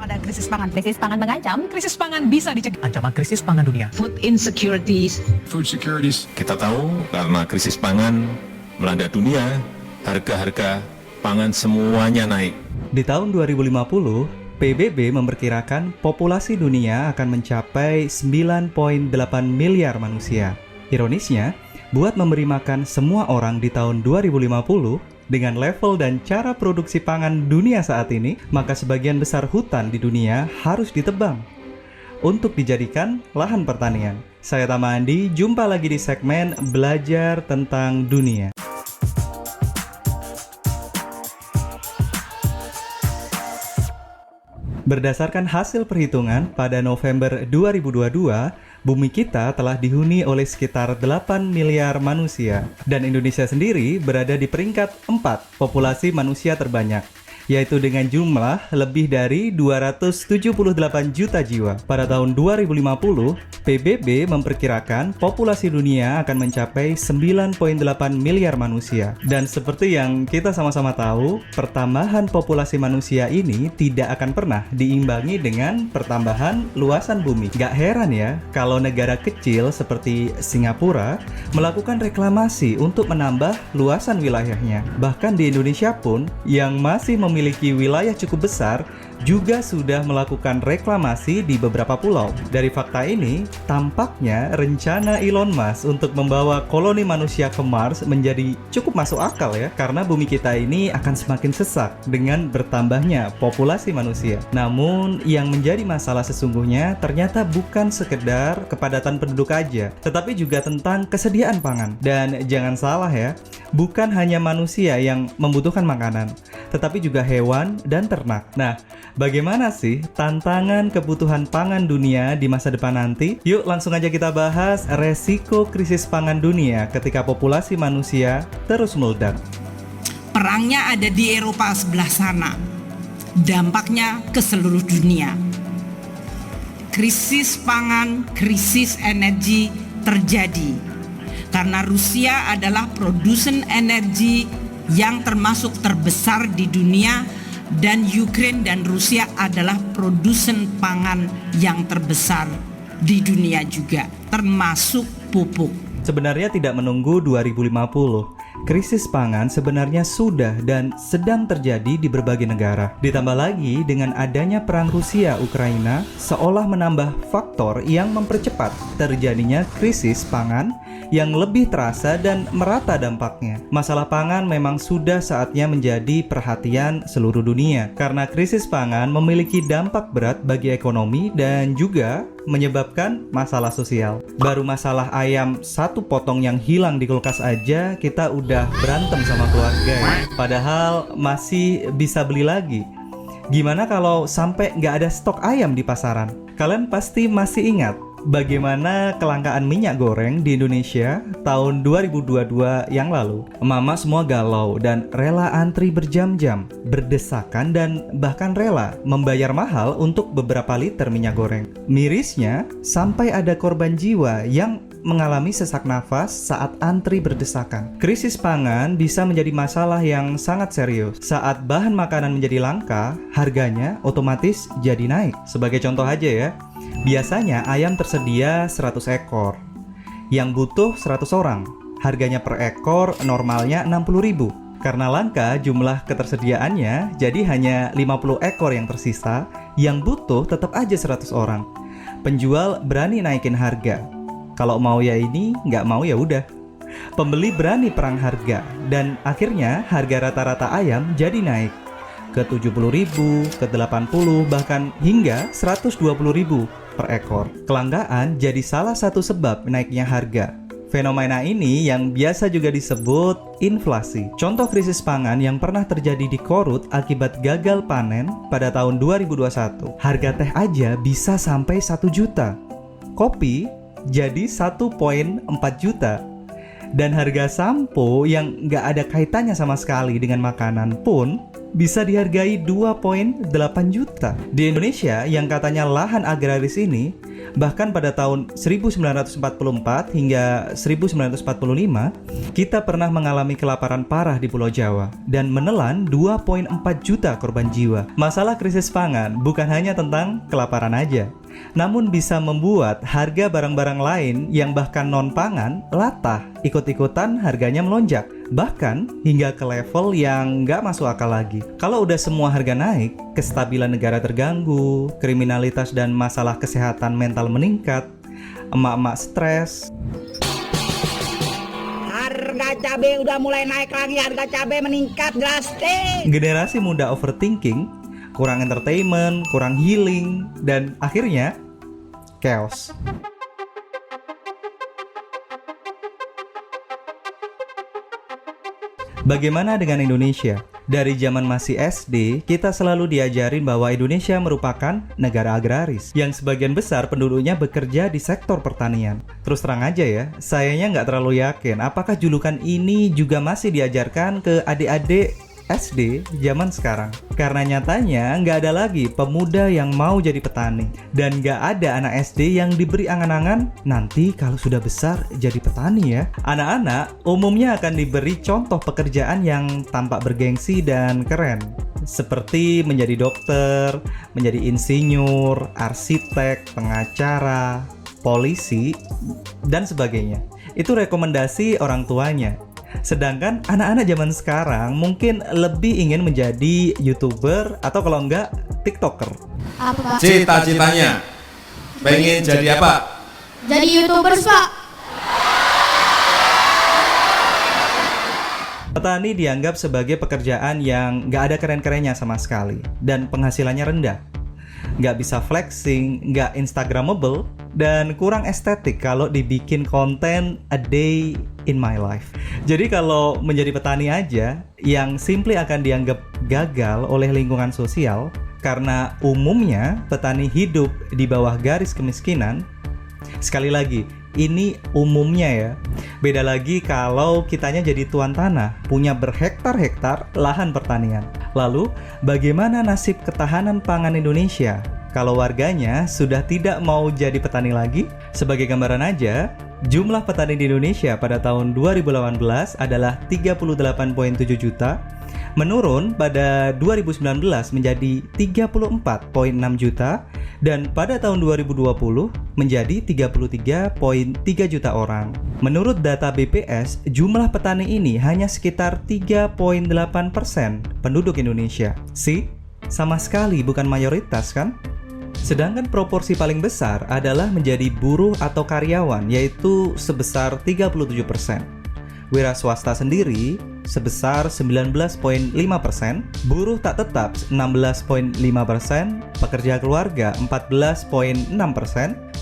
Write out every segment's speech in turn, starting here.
ada krisis pangan. Krisis pangan mengancam. Krisis pangan bisa dicegah. Ancaman krisis pangan dunia. Food insecurities. Food securities. Kita tahu karena krisis pangan melanda dunia, harga-harga pangan semuanya naik. Di tahun 2050, PBB memperkirakan populasi dunia akan mencapai 9,8 miliar manusia. Ironisnya, buat memberi makan semua orang di tahun 2050, dengan level dan cara produksi pangan dunia saat ini, maka sebagian besar hutan di dunia harus ditebang untuk dijadikan lahan pertanian. Saya Tama Andi, jumpa lagi di segmen Belajar Tentang Dunia. Berdasarkan hasil perhitungan pada November 2022, bumi kita telah dihuni oleh sekitar 8 miliar manusia. Dan Indonesia sendiri berada di peringkat 4 populasi manusia terbanyak, yaitu dengan jumlah lebih dari 278 juta jiwa. Pada tahun 2050, PBB memperkirakan populasi dunia akan mencapai 9,8 miliar manusia. Dan seperti yang kita sama-sama tahu, pertambahan populasi manusia ini tidak akan pernah diimbangi dengan pertambahan luasan bumi. Gak heran ya, kalau negara kecil seperti Singapura melakukan reklamasi untuk menambah luasan wilayahnya. Bahkan di Indonesia pun, yang masih memiliki wilayah cukup besar, juga sudah melakukan reklamasi di beberapa pulau. Dari fakta ini, tampaknya rencana Elon Musk untuk membawa koloni manusia ke Mars menjadi cukup masuk akal ya, karena bumi kita ini akan semakin sesak dengan bertambahnya populasi manusia. Namun, yang menjadi masalah sesungguhnya ternyata bukan sekedar kepadatan penduduk aja, tetapi juga tentang kesediaan pangan. Dan jangan salah ya, bukan hanya manusia yang membutuhkan makanan, tetapi juga hewan dan ternak. Nah, bagaimana sih tantangan kebutuhan pangan dunia di masa depan nanti? Yuk langsung aja kita bahas resiko krisis pangan dunia ketika populasi manusia terus meledak. Perangnya ada di Eropa sebelah sana. Dampaknya ke seluruh dunia. Krisis pangan, krisis energi terjadi karena Rusia adalah produsen energi yang termasuk terbesar di dunia, dan Ukraina dan Rusia adalah produsen pangan yang terbesar di dunia juga, termasuk pupuk. Sebenarnya tidak menunggu 2050. Krisis pangan sebenarnya sudah dan sedang terjadi di berbagai negara. Ditambah lagi dengan adanya perang Rusia-Ukraina seolah menambah faktor yang mempercepat terjadinya krisis pangan yang lebih terasa dan merata dampaknya. Masalah pangan memang sudah saatnya menjadi perhatian seluruh dunia karena krisis pangan memiliki dampak berat bagi ekonomi dan juga menyebabkan masalah sosial. Baru masalah ayam satu potong yang hilang di kulkas aja kita udah berantem sama keluarga ya. Padahal masih bisa beli lagi. Gimana kalau sampai nggak ada stok ayam di pasaran? Kalian pasti masih ingat bagaimana kelangkaan minyak goreng di Indonesia tahun 2022 yang lalu. Mama semua galau dan rela antri berjam-jam, berdesakan dan bahkan rela membayar mahal untuk beberapa liter minyak goreng. Mirisnya, sampai ada korban jiwa yang mengalami sesak nafas saat antri berdesakan. Krisis pangan bisa menjadi masalah yang sangat serius. Saat bahan makanan menjadi langka, harganya otomatis jadi naik. Sebagai contoh aja ya, biasanya ayam tersedia 100 ekor, yang butuh 100 orang. Harganya per ekor normalnya 60.000. Karena langka jumlah ketersediaannya, jadi hanya 50 ekor yang tersisa, yang butuh tetap aja 100 orang. Penjual berani naikin harga. Kalau mau ya ini, nggak mau ya udah. Pembeli berani perang harga, dan akhirnya harga rata-rata ayam jadi naik ke 70.000, ke 80, bahkan hingga 120.000 per ekor. Kelangkaan jadi salah satu sebab naiknya harga. Fenomena ini yang biasa juga disebut inflasi. Contoh krisis pangan yang pernah terjadi di Korut akibat gagal panen pada tahun 2021. Harga teh aja bisa sampai 1 juta. Kopi jadi 1,4 juta. Dan harga sampo yang nggak ada kaitannya sama sekali dengan makanan pun bisa dihargai 2,8 juta. Di Indonesia yang katanya lahan agraris ini, Bahkan pada tahun 1944 hingga 1945, kita pernah mengalami kelaparan parah di Pulau Jawa dan menelan 2,4 juta korban jiwa. Masalah krisis pangan bukan hanya tentang kelaparan aja, namun bisa membuat harga barang-barang lain yang bahkan non-pangan latah, ikut-ikutan harganya melonjak, bahkan hingga ke level yang nggak masuk akal lagi. Kalau udah semua harga naik, kestabilan negara terganggu, kriminalitas dan masalah kesehatan mental meningkat, emak-emak stres. Harga cabai udah mulai naik lagi, harga cabai meningkat drastis. Generasi muda overthinking, kurang entertainment, kurang healing, dan akhirnya chaos. Bagaimana dengan Indonesia? Dari zaman masih SD, kita selalu diajarin bahwa Indonesia merupakan negara agraris yang sebagian besar penduduknya bekerja di sektor pertanian. Terus terang aja ya, sayanya nggak terlalu yakin apakah julukan ini juga masih diajarkan ke adik-adik SD zaman sekarang. Karena nyatanya nggak ada lagi pemuda yang mau jadi petani, dan nggak ada anak SD yang diberi angan-angan nanti kalau sudah besar jadi petani ya. Anak-anak umumnya akan diberi contoh pekerjaan yang tampak bergengsi dan keren, seperti menjadi dokter, menjadi insinyur, arsitek, pengacara, polisi, dan sebagainya. Itu rekomendasi orang tuanya. Sedangkan anak-anak zaman sekarang mungkin lebih ingin menjadi YouTuber atau kalau enggak TikToker. Apa, Pak? Cita-citanya pengen jadi apa? Jadi YouTubers, Pak. Petani dianggap sebagai pekerjaan yang nggak ada keren-kerennya sama sekali dan penghasilannya rendah. Nggak bisa flexing, nggak instagramable, dan kurang estetik kalau dibikin konten a day in my life. Jadi kalau menjadi petani aja, yang simply akan dianggap gagal oleh lingkungan sosial karena umumnya petani hidup di bawah garis kemiskinan. Sekali lagi, ini umumnya ya. Beda lagi kalau kitanya jadi tuan tanah, punya berhektar-hektar lahan pertanian. Lalu, bagaimana nasib ketahanan pangan Indonesia kalau warganya sudah tidak mau jadi petani lagi? Sebagai gambaran aja, jumlah petani di Indonesia pada tahun 2018 adalah 38,7 juta, menurun pada 2019 menjadi 34,6 juta, dan pada tahun 2020 menjadi 33,3 juta orang. Menurut data BPS, jumlah petani ini hanya sekitar 3,8% penduduk Indonesia. Sama sekali bukan mayoritas kan? Sedangkan proporsi paling besar adalah menjadi buruh atau karyawan, yaitu sebesar 37%. Wira swasta sendiri sebesar 19,5%, buruh tak tetap 16,5%, pekerja keluarga 14,6%,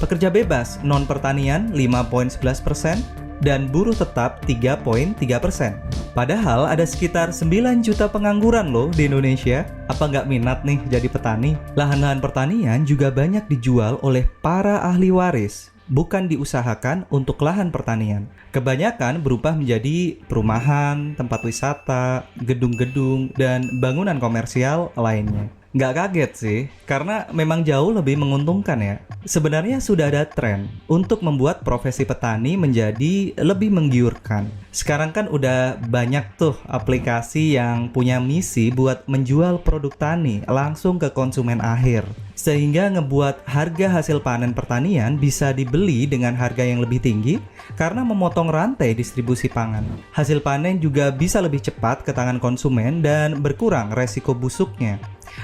pekerja bebas non-pertanian 5,11%, dan buruh tetap 3,3%. Padahal ada sekitar 9 juta pengangguran loh di Indonesia. Apa nggak minat nih jadi petani? Lahan-lahan pertanian juga banyak dijual oleh para ahli waris, bukan diusahakan untuk lahan pertanian. Kebanyakan berubah menjadi perumahan, tempat wisata, gedung-gedung, dan bangunan komersial lainnya. Nggak kaget sih, karena memang jauh lebih menguntungkan ya. Sebenarnya sudah ada tren untuk membuat profesi petani menjadi lebih menggiurkan. Sekarang kan udah banyak tuh aplikasi yang punya misi buat menjual produk tani langsung ke konsumen akhir, sehingga ngebuat harga hasil panen pertanian bisa dibeli dengan harga yang lebih tinggi karena memotong rantai distribusi pangan. Hasil panen juga bisa lebih cepat ke tangan konsumen dan berkurang resiko busuknya.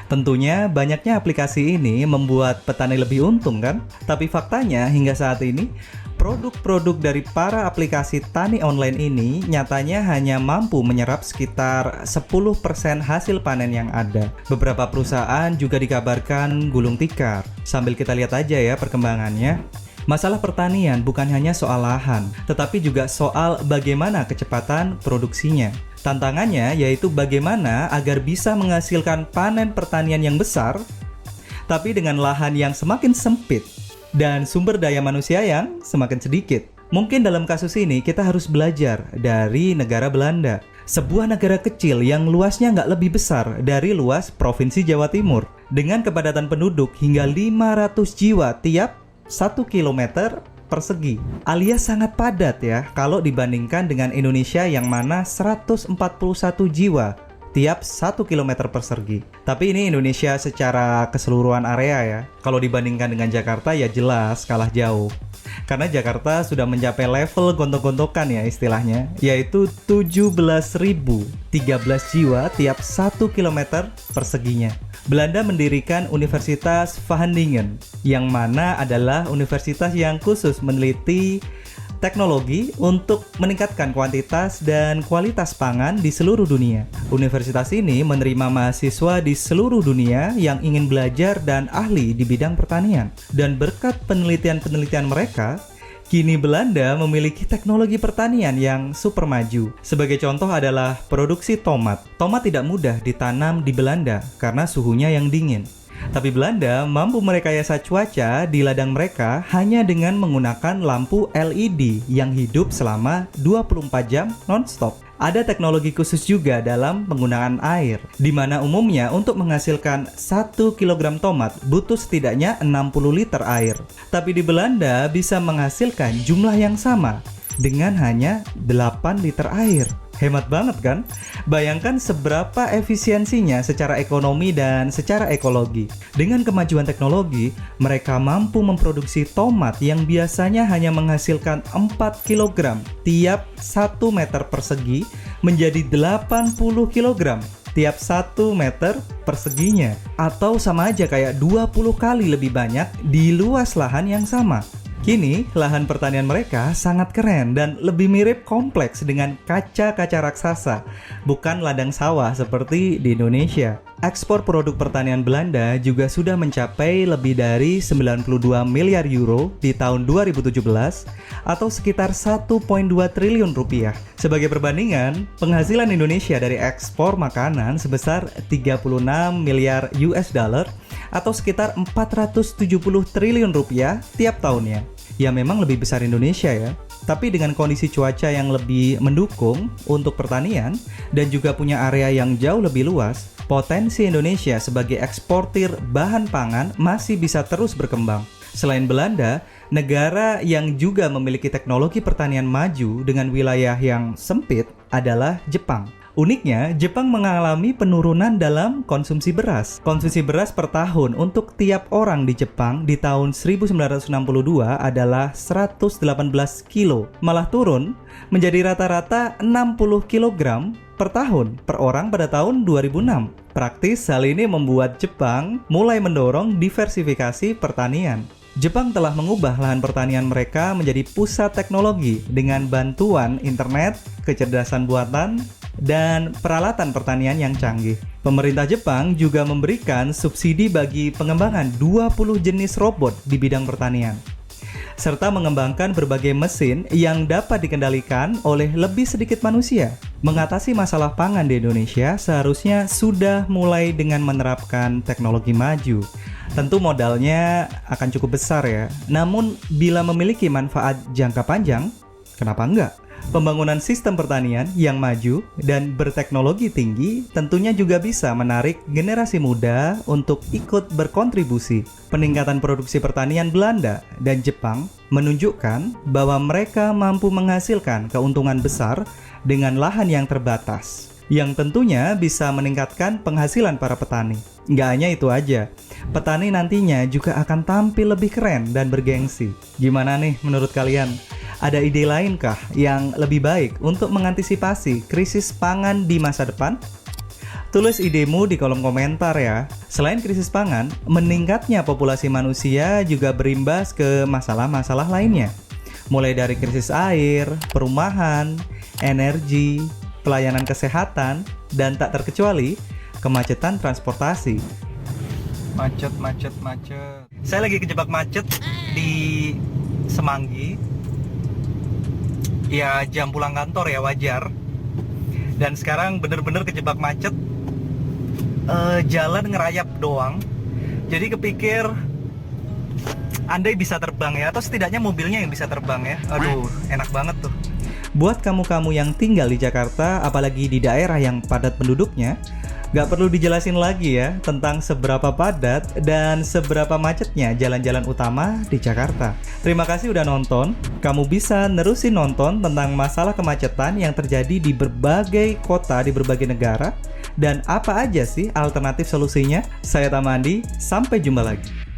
Tentunya banyaknya aplikasi ini membuat petani lebih untung kan? Tapi faktanya hingga saat ini produk-produk dari para aplikasi tani online ini nyatanya hanya mampu menyerap sekitar 10% hasil panen yang ada. Beberapa perusahaan juga dikabarkan gulung tikar. Sambil kita lihat aja ya perkembangannya. Masalah pertanian bukan hanya soal lahan, tetapi juga soal bagaimana kecepatan produksinya. Tantangannya yaitu bagaimana agar bisa menghasilkan panen pertanian yang besar, tapi dengan lahan yang semakin sempit dan sumber daya manusia yang semakin sedikit. Mungkin dalam kasus ini kita harus belajar dari negara Belanda, sebuah negara kecil yang luasnya nggak lebih besar dari luas Provinsi Jawa Timur, dengan kepadatan penduduk hingga 500 jiwa tiap 1 km persegi, alias sangat padat ya kalau dibandingkan dengan Indonesia yang mana 141 jiwa tiap 1 km persegi. Tapi ini Indonesia secara keseluruhan area ya. Kalau dibandingkan dengan Jakarta ya jelas kalah jauh. Karena Jakarta sudah mencapai level gontok-gontokan ya istilahnya, yaitu 17.013 jiwa tiap 1 km perseginya. Belanda mendirikan Universitas Wageningen, yang mana adalah universitas yang khusus meneliti teknologi untuk meningkatkan kuantitas dan kualitas pangan di seluruh dunia. Universitas ini menerima mahasiswa di seluruh dunia yang ingin belajar dan ahli di bidang pertanian. Dan berkat penelitian-penelitian mereka, kini Belanda memiliki teknologi pertanian yang super maju. Sebagai contoh adalah produksi tomat. Tomat tidak mudah ditanam di Belanda karena suhunya yang dingin. Tapi Belanda mampu merekayasa cuaca di ladang mereka hanya dengan menggunakan lampu LED yang hidup selama 24 jam non-stop. Ada teknologi khusus juga dalam penggunaan air, di mana umumnya untuk menghasilkan 1 kg tomat butuh setidaknya 60 liter air. Tapi di Belanda bisa menghasilkan jumlah yang sama dengan hanya 8 liter air. Hemat banget kan? Bayangkan seberapa efisiensinya secara ekonomi dan secara ekologi. Dengan kemajuan teknologi, mereka mampu memproduksi tomat yang biasanya hanya menghasilkan 4 kg tiap 1 meter persegi menjadi 80 kg tiap 1 meter perseginya. Atau sama aja kayak 20 kali lebih banyak di luas lahan yang sama. Kini, lahan pertanian mereka sangat keren dan lebih mirip kompleks dengan kaca-kaca raksasa, bukan ladang sawah seperti di Indonesia. Ekspor produk pertanian Belanda juga sudah mencapai lebih dari 92 miliar euro di tahun 2017 atau sekitar 1,2 triliun rupiah. Sebagai perbandingan, penghasilan Indonesia dari ekspor makanan sebesar 36 miliar US dollar atau sekitar 470 triliun rupiah tiap tahunnya. Ya memang lebih besar Indonesia ya, tapi dengan kondisi cuaca yang lebih mendukung untuk pertanian dan juga punya area yang jauh lebih luas, potensi Indonesia sebagai eksportir bahan pangan masih bisa terus berkembang. Selain Belanda, negara yang juga memiliki teknologi pertanian maju dengan wilayah yang sempit adalah Jepang. Uniknya, Jepang mengalami penurunan dalam konsumsi beras. Konsumsi beras per tahun untuk tiap orang di Jepang di tahun 1962 adalah 118 kilo, malah turun menjadi rata-rata 60 kg per tahun per orang pada tahun 2006. Praktis, hal ini membuat Jepang mulai mendorong diversifikasi pertanian. Jepang telah mengubah lahan pertanian mereka menjadi pusat teknologi dengan bantuan internet, kecerdasan buatan, dan peralatan pertanian yang canggih. Pemerintah Jepang juga memberikan subsidi bagi pengembangan 20 jenis robot di bidang pertanian, serta mengembangkan berbagai mesin yang dapat dikendalikan oleh lebih sedikit manusia. Mengatasi masalah pangan di Indonesia seharusnya sudah mulai dengan menerapkan teknologi maju. Tentu modalnya akan cukup besar ya, namun bila memiliki manfaat jangka panjang, kenapa enggak? Pembangunan sistem pertanian yang maju dan berteknologi tinggi tentunya juga bisa menarik generasi muda untuk ikut berkontribusi. Peningkatan produksi pertanian Belanda dan Jepang menunjukkan bahwa mereka mampu menghasilkan keuntungan besar dengan lahan yang terbatas, yang tentunya bisa meningkatkan penghasilan para petani. Nggak hanya itu aja, petani nantinya juga akan tampil lebih keren dan bergengsi. Gimana nih menurut kalian? Ada ide lainkah yang lebih baik untuk mengantisipasi krisis pangan di masa depan? Tulis idemu di kolom komentar ya. Selain krisis pangan, meningkatnya populasi manusia juga berimbas ke masalah-masalah lainnya. Mulai dari krisis air, perumahan, energi, pelayanan kesehatan, dan tak terkecuali kemacetan transportasi. Macet. Saya lagi kejebak macet di Semanggi. Ya jam pulang kantor ya wajar. Dan sekarang bener-bener kejebak macet. Jalan ngerayap doang. Jadi kepikir andai bisa terbang ya, atau setidaknya mobilnya yang bisa terbang ya. Aduh, enak banget tuh. Buat kamu-kamu yang tinggal di Jakarta, apalagi di daerah yang padat penduduknya, Gak perlu dijelasin lagi ya tentang seberapa padat dan seberapa macetnya jalan-jalan utama di Jakarta. Terima kasih udah nonton. Kamu bisa nerusin nonton tentang masalah kemacetan yang terjadi di berbagai kota di berbagai negara dan apa aja sih alternatif solusinya. Saya Tamandi, sampai jumpa lagi.